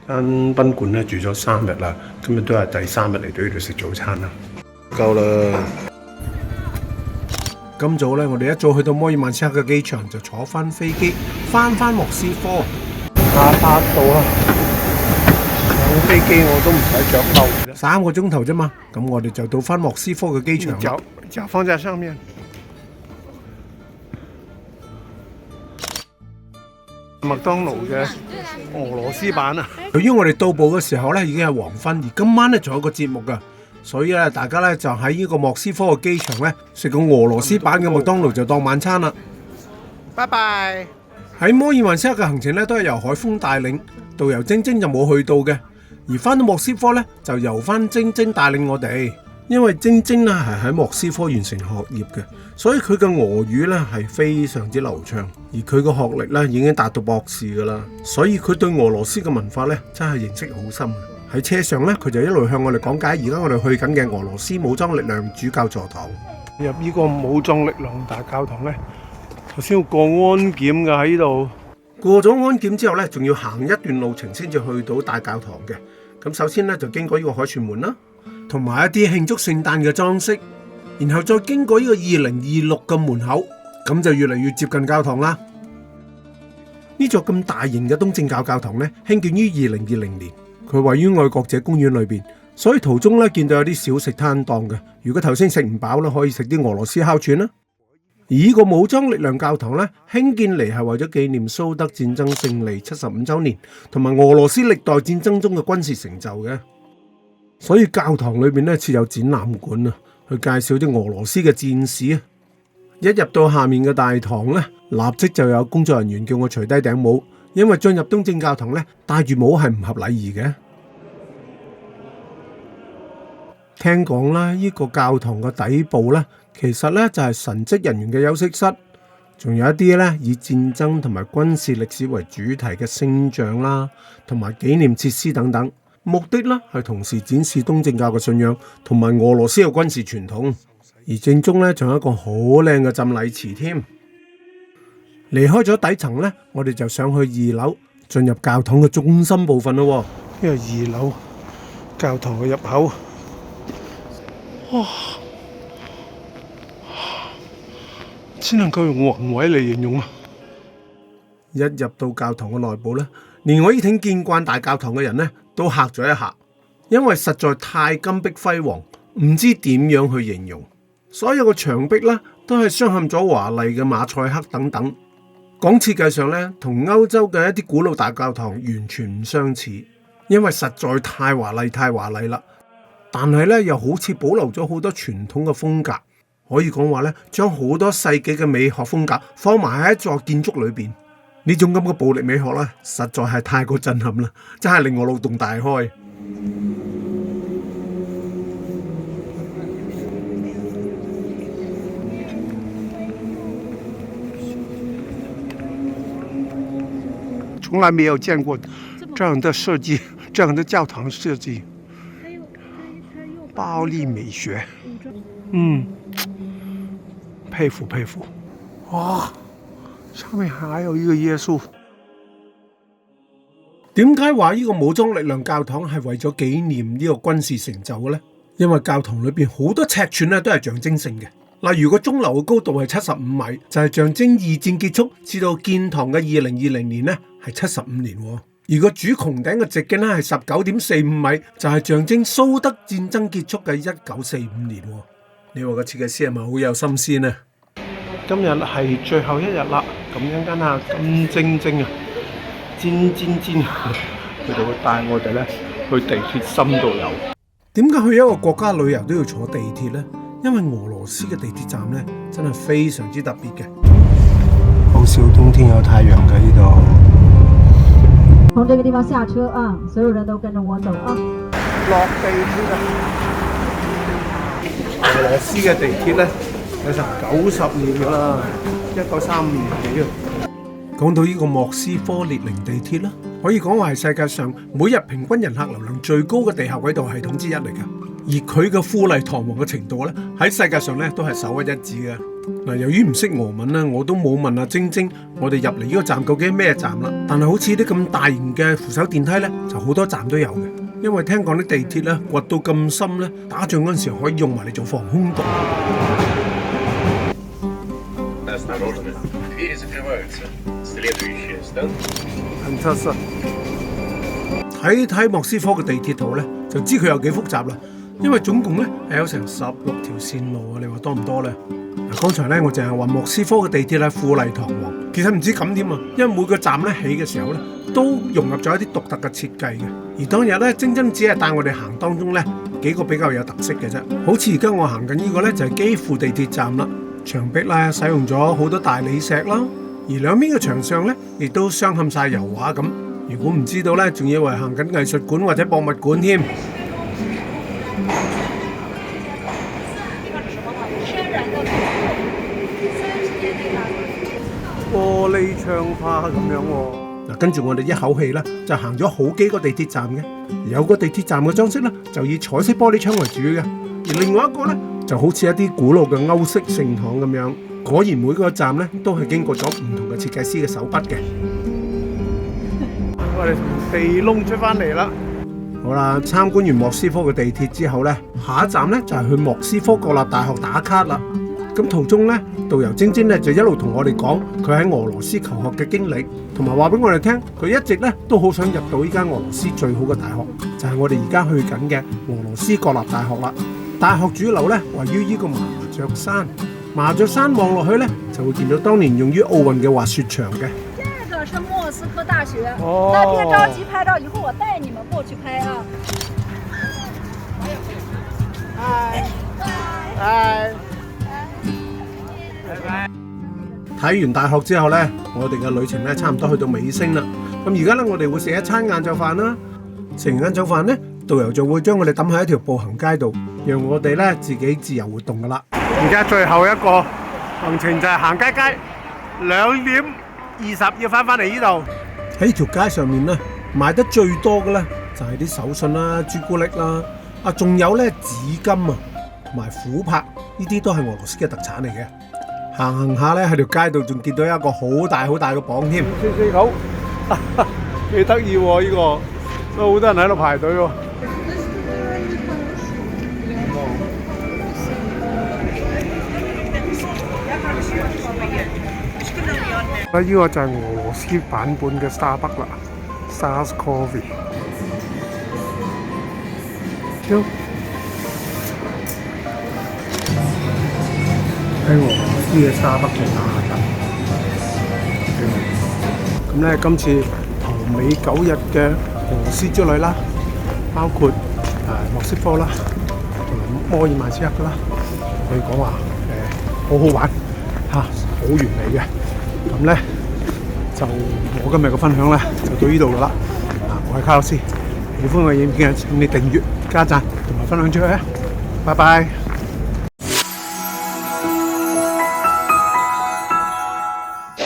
間賓館咧住咗3日啦，今日都係第3日嚟到呢度食早餐啦。夠啦！今早咧，我哋一早去到摩爾曼斯克嘅機場，就坐翻飛機翻莫斯科。下8度啦，上飛機我都唔使着褸，3個鐘頭啫嘛。咁我哋就到翻莫斯科嘅機場啦。腳放在上面。麥當勞嘅俄羅斯版啊！由於我哋到埗嘅時候咧已經係黃昏，而今晚咧仲有個節目噶，所以咧大家咧就喺呢個莫斯科嘅機場咧食個俄羅斯版嘅麥當勞就當晚餐啦。拜拜！喺摩爾曼斯克嘅行程咧都係由海峰帶領，導遊晶晶就冇去到嘅，而翻到莫斯科咧就由翻晶晶帶領我哋。因為晶晶咧係喺莫斯科完成學業嘅，所以佢嘅俄語咧係非常之流暢，而佢嘅學歷咧已經達到博士噶啦，所以佢對俄羅斯嘅文化咧真係認識好深。喺車上咧，佢就一路向我哋講解而家我哋去緊嘅俄羅斯武裝力量主教座堂。入呢個武裝力量大教堂咧，頭先要過安檢噶喺呢度。過咗安檢之後咧，仲要行一段路程先至去到大教堂嘅。咁首先咧就經過呢個凱旋門啦，同埋一啲慶祝聖誕嘅裝飾，然後再經過呢個2026嘅門口，咁就越嚟越接近教堂啦。呢座咁大型嘅東正教教堂呢，興建於2020年，佢位於愛國者公園裏邊，所以途中呢見到有啲小食攤檔嘅。如果頭先食唔飽咧，可以食啲俄羅斯烤串啦。而呢個武裝力量教堂呢，興建嚟係為咗紀念蘇德戰爭勝利75週年，同埋俄羅斯歷代戰爭中嘅軍事成就嘅。所以教堂裏邊咧設有展覽館啊，去介紹啲俄羅斯嘅戰士啊。一入到下面嘅大堂咧，立即就有工作人員叫我除低頂帽，因為進入東正教堂咧戴住帽係唔合禮儀嘅。聽講啦，呢個教堂嘅底部咧，其實咧就係神職人員嘅休息室，仲有一啲咧以戰爭同埋軍事歷史為主題嘅聖像啦，同埋紀念設施等等。目的咧係同時展示東正教嘅信仰同埋俄羅斯嘅軍事傳統，而正中咧仲有一個好靚嘅浸禮池添。離開咗底層咧，我哋就上去2樓，進入教堂嘅中心部分咯。呢個2樓教堂嘅入口，哇！只能夠用宏偉嚟形容啊！一入到教堂嘅內部咧，連我呢挺見慣大教堂嘅人咧都嚇咗一下，因為實在太金碧輝煌，唔知點樣去形容。所有嘅牆壁咧都係鑲嵌咗華麗嘅馬賽克等等，講設計上咧同歐洲嘅一啲古老大教堂完全唔相似，因為實在太華麗啦。但係咧又好似保留咗好多傳統嘅風格，可以講話咧將好多世紀嘅美學風格放埋喺一座建築裏邊。呢種咁嘅暴力美學咧，實在係太過震撼啦，真係令我腦洞大開。從來沒有見過這樣的設計，這樣的教堂設計，暴力美學，佩服。哇！上面還有一個耶穌。點解話呢個武裝力量教堂係為咗紀念呢個軍事成就嘅呢？因為教堂裏邊好多尺寸咧都係象徵性嘅。例如個鐘樓嘅高度係75米，就係象徵二戰結束至到建堂嘅2020年呢係75年。而個主穹頂嘅直徑咧係19.45米，就係象徵蘇德戰爭結束嘅1945年。你話個設計師係咪好有心思呢？今日係最後一日啦，咁一間啊金晶晶啊，煎，佢就會帶我哋咧去地鐵深度遊。點解去一個國家旅遊都要坐地鐵呢？因為俄羅斯嘅地鐵站咧真係非常之特別嘅。好少冬天有太陽嘅呢度。從這個地方下車啊，所有人都跟着我走啊。落地鐵啊！俄羅斯嘅地鐵咧有成90年噶啦，1935年起啊。講到呢個莫斯科列寧地鐵啦，可以講話係世界上每日平均人客流量最高嘅地下軌道系統之一嚟嘅，而佢嘅富麗堂皇嘅程度咧喺世界上咧都係首屈一指嘅。嗱，由於唔識俄文咧，我都冇問阿晶晶，我哋入嚟呢個站究竟係咩站啦？但係好似啲咁大型嘅扶手電梯咧，就好多站都有嘅。因為聽講啲地鐵咧掘到咁深咧，打仗嗰陣時候可以用埋嚟做防空洞。睇莫斯科嘅地鐵圖咧，就知佢有幾複雜啦。因為總共咧係有成16條線路啊，你話多唔多咧？嗱，剛才咧我淨係話莫斯科嘅地鐵係富麗堂皇，其實唔知咁點啊，因為每個站咧起嘅時候咧都融入咗一啲獨特嘅設計嘅。而當日咧，晶晶只係帶我哋行當中咧幾個比較有特色嘅啫，好似而家我行緊呢個咧就係基輔地鐵站啦，牆壁咧使用咗好多大理石啦，而兩邊嘅牆上咧亦都鑲嵌晒油畫咁。如果唔知道咧，仲以為行緊藝術館或者博物館添。玻璃窗花咁樣喎。嗱，跟住我哋一口氣咧就行咗好幾個地鐵站嘅，有個地鐵站嘅裝飾咧就以彩色玻璃窗為主嘅，而另外一個咧就好似一啲古老嘅歐式聖堂咁樣。果然每個站咧都係經過咗唔同嘅設計師嘅手筆嘅。我哋從地窿出翻嚟啦。好啦，參觀完莫斯科嘅地鐵之後咧，下一站咧就係去莫斯科國立大學打卡啦。咁途中咧，導遊晶晶咧就一路同我哋講佢喺俄羅斯求學嘅經歷，同埋話俾我哋聽，佢一直咧都好想入到呢間俄羅斯最好嘅大學，就係我哋而家去緊嘅俄羅斯國立大學啦。大學主樓咧位於呢個麻雀山，麻雀山望落去咧就會見到當年用於奧運嘅滑雪場嘅。這個是莫斯科大學，那天着急拍照，以後我帶你們過去拍啊。睇完大學之後呢，我哋嘅旅程咧差唔多去到尾聲啦。咁而家咧，我哋會食一餐晏晝飯啦。食完晏晝飯呢，導遊就會將我哋抌喺一條步行街度，讓我哋咧自己自由活動噶啦。而家最後一個行程就係行街街，2:20要翻嚟呢度。喺條街上面咧，賣得最多嘅咧就係啲手信啦、朱古力啦，仲有咧紙巾啊，同埋琥珀，呢啲都係俄羅斯嘅特產嚟嘅。行下咧喺條街度仲見到一個好大嘅磅添。好，幾得意喎！呢個都好多人喺度排隊喎。呢個就係俄羅斯版本嘅 Starbucks 啦 ，Stars Coffee。喺俄羅斯嘅Starbucks嘅下等。咁咧，今次頭尾9日嘅俄羅斯之旅啦，包括莫斯科啦，同埋摩爾曼斯克啦，可以講話好好玩嚇，好完美嘅。咁咧就我今日嘅分享咧就到呢度噶啦。我係卡洛斯，喜歡我嘅影片請你訂閱、加讚同埋分享出去啊！拜拜。